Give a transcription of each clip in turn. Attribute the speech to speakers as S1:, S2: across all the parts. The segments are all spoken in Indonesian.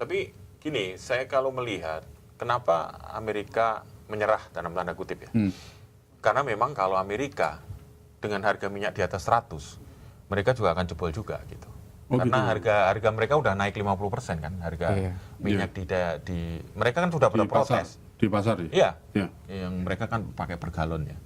S1: Tapi gini, saya kalau melihat kenapa Amerika menyerah dalam tanda kutip ya. Karena memang kalau Amerika dengan harga minyak di atas 100, mereka juga akan jebol juga gitu. Karena harga mereka udah naik 50% kan, harga minyak di mereka kan sudah pada protes.
S2: Di pasar ya?
S1: Iya. Yang mereka kan pakai per galon ya.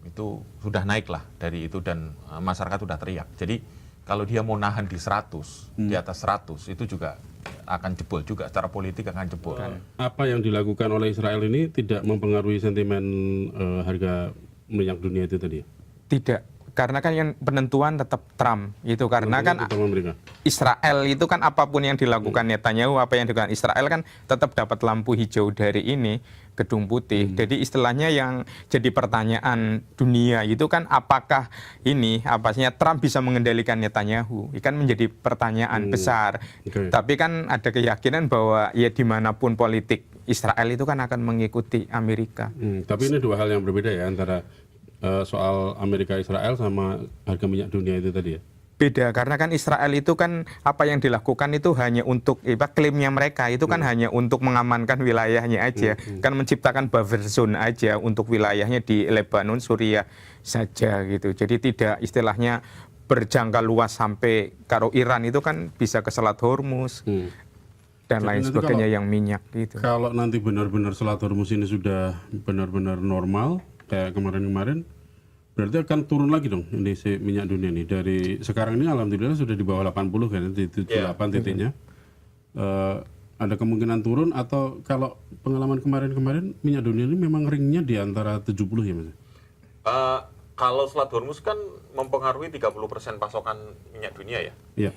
S1: Itu sudah naik lah dari itu dan masyarakat sudah teriak. Jadi kalau dia mau nahan di 100, di atas 100 itu juga akan jebol juga, secara politik akan jebol.
S2: Apa yang dilakukan oleh Israel ini tidak mempengaruhi sentimen harga minyak dunia itu tadi?
S3: Tidak, karena kan yang penentuan tetap Trump itu karena kan
S2: Amerika.
S3: Israel itu kan apapun yang dilakukan Netanyahu, apa yang dilakukan Israel kan tetap dapat lampu hijau dari ini Gedung Putih. Jadi istilahnya yang jadi pertanyaan dunia itu kan apakah ini apasnya Trump bisa mengendalikan Netanyahu? Ini kan menjadi pertanyaan besar. Tapi kan ada keyakinan bahwa ya dimanapun politik Israel itu kan akan mengikuti Amerika.
S2: Tapi ini dua hal yang berbeda ya antara soal Amerika Israel sama harga minyak dunia itu tadi ya?
S3: Beda, karena kan Israel itu kan apa yang dilakukan itu hanya untuk klaimnya mereka itu kan hanya untuk mengamankan wilayahnya aja, kan menciptakan buffer zone aja untuk wilayahnya di Lebanon, Suriah saja gitu. Jadi tidak istilahnya berjangka luas sampai kalau Iran itu kan bisa ke Selat Hormuz dan lain sebagainya yang minyak gitu.
S2: Kalau nanti benar-benar Selat Hormuz ini sudah benar-benar normal kayak kemarin-kemarin, berarti akan turun lagi dong ini si minyak dunia nih. Dari sekarang ini alhamdulillah sudah di bawah 80 kan, di 78 titiknya. Ada kemungkinan turun atau kalau pengalaman kemarin-kemarin minyak dunia ini memang ringnya di antara 70 ya Mas?
S1: Kalau Selat Hormuz kan mempengaruhi 30% pasokan minyak dunia ya.
S2: Iya.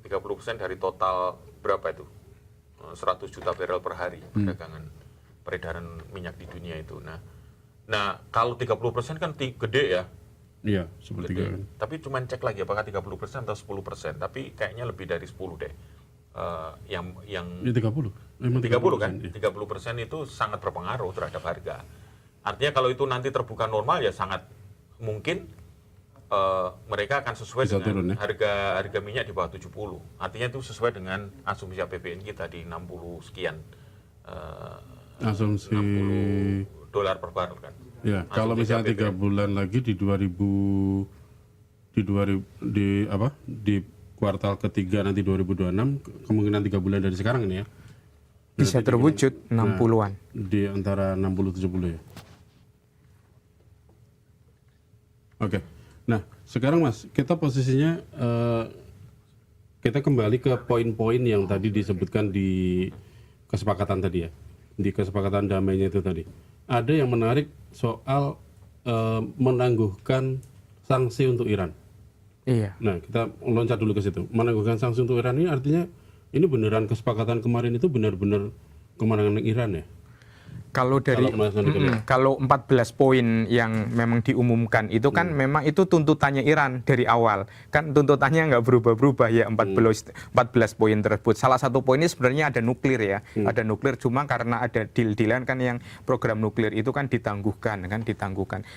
S1: 30% dari total berapa itu? 100 juta barrel per hari perdagangan peredaran minyak di dunia itu. Nah, kalau 30% kan gede ya.
S2: Iya, sepertiga kan.
S1: Tapi cuman cek lagi apakah 30% atau 10%. Tapi kayaknya lebih dari 10 deh. Yang
S2: Ya 30. Memang
S1: 30 kan?
S2: ya.
S1: 30% itu sangat berpengaruh terhadap harga. Artinya kalau itu nanti terbuka normal ya sangat mungkin mereka akan sesuai
S2: Bisa
S1: dengan
S2: turun, ya?
S1: harga minyak di bawah 70. Artinya itu sesuai dengan asumsi APBN kita di 60 sekian.
S2: Asumsi
S1: 60 dolar per barrel kan.
S2: ya, kalau misalnya 3 bulan lagi di 2000 di kuartal ketiga nanti 2026 kemungkinan 3 bulan dari sekarang ini ya.
S3: Bisa terwujud 60-an.
S2: Di antara 60-70 ya. Oke. Nah, sekarang Mas, kita posisinya kita kembali ke poin-poin yang tadi disebutkan di kesepakatan tadi ya. Di kesepakatan damainya itu tadi. Ada yang menarik soal menangguhkan sanksi untuk Iran.
S3: Iya.
S2: Nah, kita loncat dulu ke situ. Menangguhkan sanksi untuk Iran ini artinya ini beneran kesepakatan kemarin itu benar-benar kemenangan Iran ya?
S3: Kalau dari kalau 14 poin yang memang diumumkan itu kan memang itu tuntutannya Iran dari awal. Kan tuntutannya nggak berubah-berubah ya 14 poin tersebut. Salah satu poinnya sebenarnya ada nuklir ya. Ada nuklir cuma karena ada deal-dealan kan yang program nuklir itu kan ditangguhkan.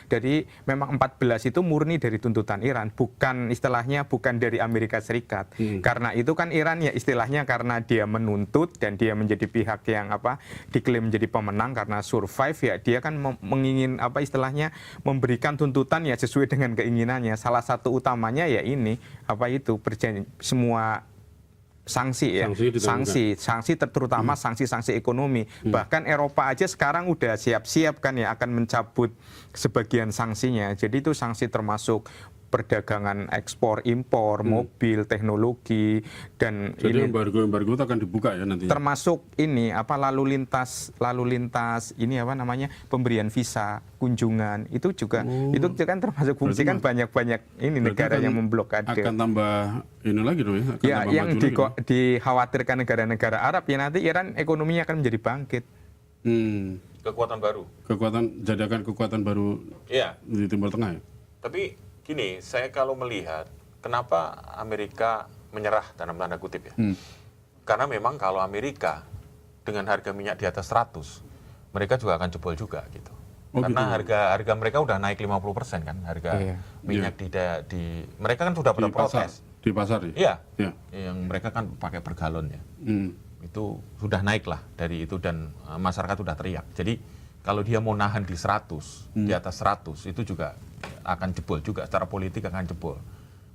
S3: Jadi memang 14 itu murni dari tuntutan Iran, bukan istilahnya bukan dari Amerika Serikat. Karena itu kan Iran ya istilahnya karena dia menuntut dan dia menjadi pihak yang diklaim menjadi pemenang karena survive ya dia kan mengingin istilahnya memberikan tuntutan ya sesuai dengan keinginannya. Salah satu utamanya ya ini semua sanksi ya, sanksi terutama sanksi ekonomi. Bahkan Eropa aja sekarang udah siap-siap kan ya akan mencabut sebagian sanksinya. Jadi itu sanksi termasuk perdagangan ekspor impor mobil teknologi dan
S2: jadi
S3: ini
S2: embargo itu akan dibuka ya nantinya.
S3: Termasuk ini lalu lintas ini pemberian visa kunjungan itu juga itu kan termasuk fungsi kan banyak ini negara yang memblokade.
S2: Akan tambah ini lagi dong ya.
S3: Ya yang dikhawatirkan negara-negara Arab ya nanti Iran ekonominya akan menjadi bangkit.
S1: Kekuatan baru.
S2: Jadikan kekuatan baru di Timur Tengah ya.
S1: Tapi gini, saya kalau melihat kenapa Amerika menyerah dalam tanda kutip ya. Karena memang kalau Amerika dengan harga minyak di atas 100, mereka juga akan jebol juga gitu. Karena harga mereka udah naik 50% kan, harga minyak di mereka kan sudah pada protes.
S2: Di pasar ya?
S1: Iya. Yang mereka kan pakai per galon ya. itu sudah naik lah dari itu dan masyarakat sudah teriak. Jadi kalau dia mau nahan di 100, di atas 100 itu juga akan jebol juga, secara politik akan jebol.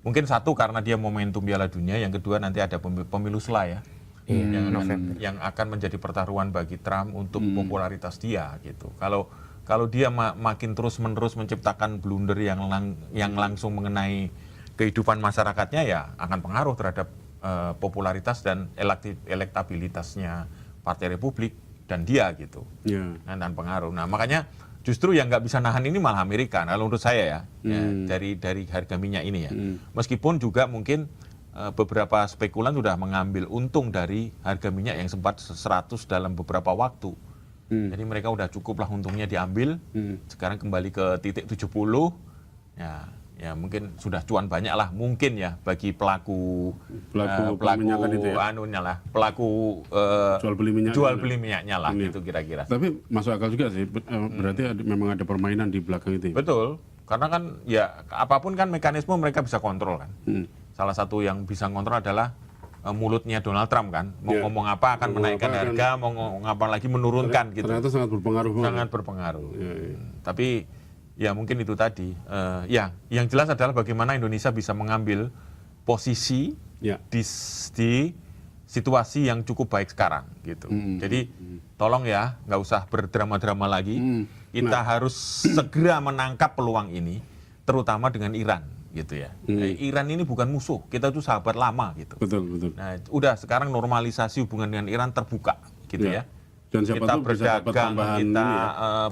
S1: Mungkin satu karena dia momentum Piala Dunia, yang kedua nanti ada pemilu sela ya. Yang akan menjadi pertaruhan bagi Trump untuk popularitas dia gitu. Kalau dia makin terus-menerus menciptakan blunder yang langsung mengenai kehidupan masyarakatnya, ya akan pengaruh terhadap popularitas dan elektabilitasnya Partai Republik dan dia gitu. Dan pengaruh. Nah, makanya justru yang nggak bisa nahan ini malah Amerika. Kalau menurut saya ya, dari harga minyak ini ya. Meskipun juga mungkin beberapa spekulan sudah mengambil untung dari harga minyak yang sempat 100 dalam beberapa waktu. Jadi mereka udah cukup lah untungnya diambil. Sekarang kembali ke titik 70. Ya mungkin sudah cuan banyak lah mungkin ya bagi pelaku
S2: itu ya?
S1: pelaku jual beli minyaknya lah gitu kira-kira.
S2: Tapi masuk akal juga sih, berarti memang ada permainan di belakang itu.
S1: Betul, karena kan ya apapun kan mekanisme mereka bisa kontrol kan. Salah satu yang bisa kontrol adalah mulutnya Donald Trump kan, mau ngomong apa akan menaikkan harga, mau ngomong apa lagi menurunkan gitu.
S2: Ternyata sangat berpengaruh.
S1: Sangat berpengaruh. Tapi ya mungkin itu tadi, ya yang jelas adalah bagaimana Indonesia bisa mengambil posisi di situasi yang cukup baik sekarang gitu. Jadi tolong ya nggak usah berdrama-drama lagi. Kita harus segera menangkap peluang ini, terutama dengan Iran gitu ya. Iran ini bukan musuh, kita tuh sahabat lama gitu.
S2: Betul.
S1: Nah, udah sekarang normalisasi hubungan dengan Iran terbuka gitu ya.
S2: Dan siapa
S1: kita
S2: tahu
S1: berdagang, kita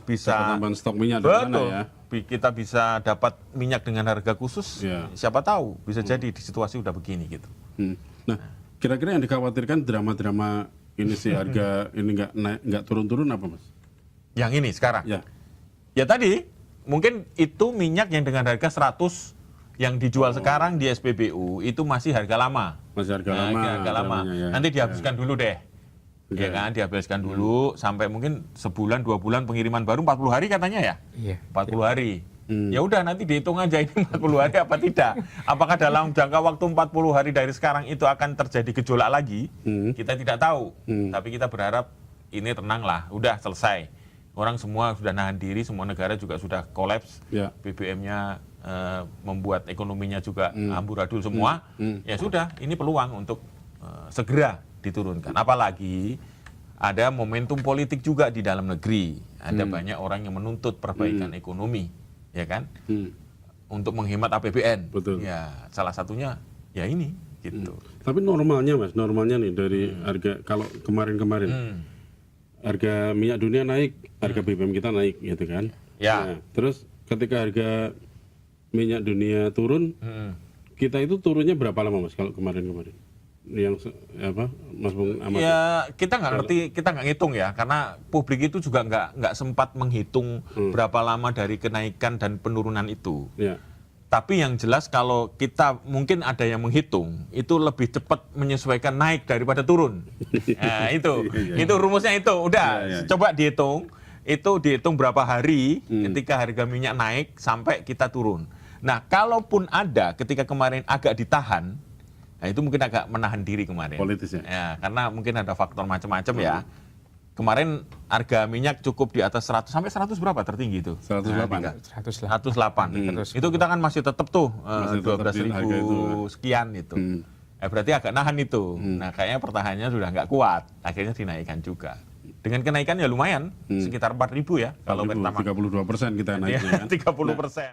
S1: bisa
S2: tambahan stok minyak dari sana ya.
S1: Kita bisa dapat minyak dengan harga khusus. Siapa tahu bisa jadi di situasi udah begini gitu.
S2: Nah, kira-kira yang dikhawatirkan drama-drama ini sih harga ini nggak turun-turun apa Mas?
S1: Yang ini sekarang. Ya tadi mungkin itu minyak yang dengan harga 100 yang dijual sekarang di SPBU itu masih harga lama.
S2: Masih harga lama.
S1: Nanti dihabiskan dulu deh. Ya kan, dihabiskan dulu sampai mungkin sebulan 2 bulan pengiriman baru 40 hari katanya ya. 40 hari. Ya udah nanti dihitung aja ini 40 hari apa tidak. Apakah dalam jangka waktu 40 hari dari sekarang itu akan terjadi gejolak lagi? Kita tidak tahu. Tapi kita berharap ini tenang lah, udah selesai. Orang semua sudah nahan diri, semua negara juga sudah kolaps. BBM-nya membuat ekonominya juga amburadul semua. Ya sudah, ini peluang untuk segera diturunkan. Apalagi ada momentum politik juga di dalam negeri. Ada banyak orang yang menuntut perbaikan ekonomi, ya kan? Untuk menghemat APBN.
S2: Betul.
S1: Ya, salah satunya ya ini gitu.
S2: Tapi normalnya Mas, nih dari harga kalau kemarin-kemarin harga minyak dunia naik, harga BBM kita naik gitu kan?
S1: Ya.
S2: Nah, terus ketika harga minyak dunia turun, kita itu turunnya berapa lama Mas kalau kemarin-kemarin? Yang apa Mas Bung Ahmad?
S1: Ya kita nggak ngerti, kita nggak ngitung ya, karena publik itu juga nggak sempat menghitung berapa lama dari kenaikan dan penurunan itu. Tapi yang jelas kalau kita mungkin ada yang menghitung itu lebih cepat menyesuaikan naik daripada turun. Nah, itu rumusnya itu udah coba dihitung, itu dihitung berapa hari ketika harga minyak naik sampai kita turun. Nah kalaupun ada ketika kemarin agak ditahan. Nah, itu mungkin agak menahan diri kemarin.
S2: Politis ya?
S1: Ya, karena mungkin ada faktor macam-macam ya. Kemarin harga minyak cukup di atas 100, sampai 100 berapa tertinggi itu?
S2: 108.
S1: 108. Itu kita kan masih tetap tuh 12.000 sekian itu. Berarti agak nahan itu. Nah, kayaknya pertahanannya sudah nggak kuat. Akhirnya dinaikkan juga. Dengan kenaikan ya lumayan, sekitar 4.000 ya. Kalau pertama
S2: 32% kita naiknya kan?
S1: 30%.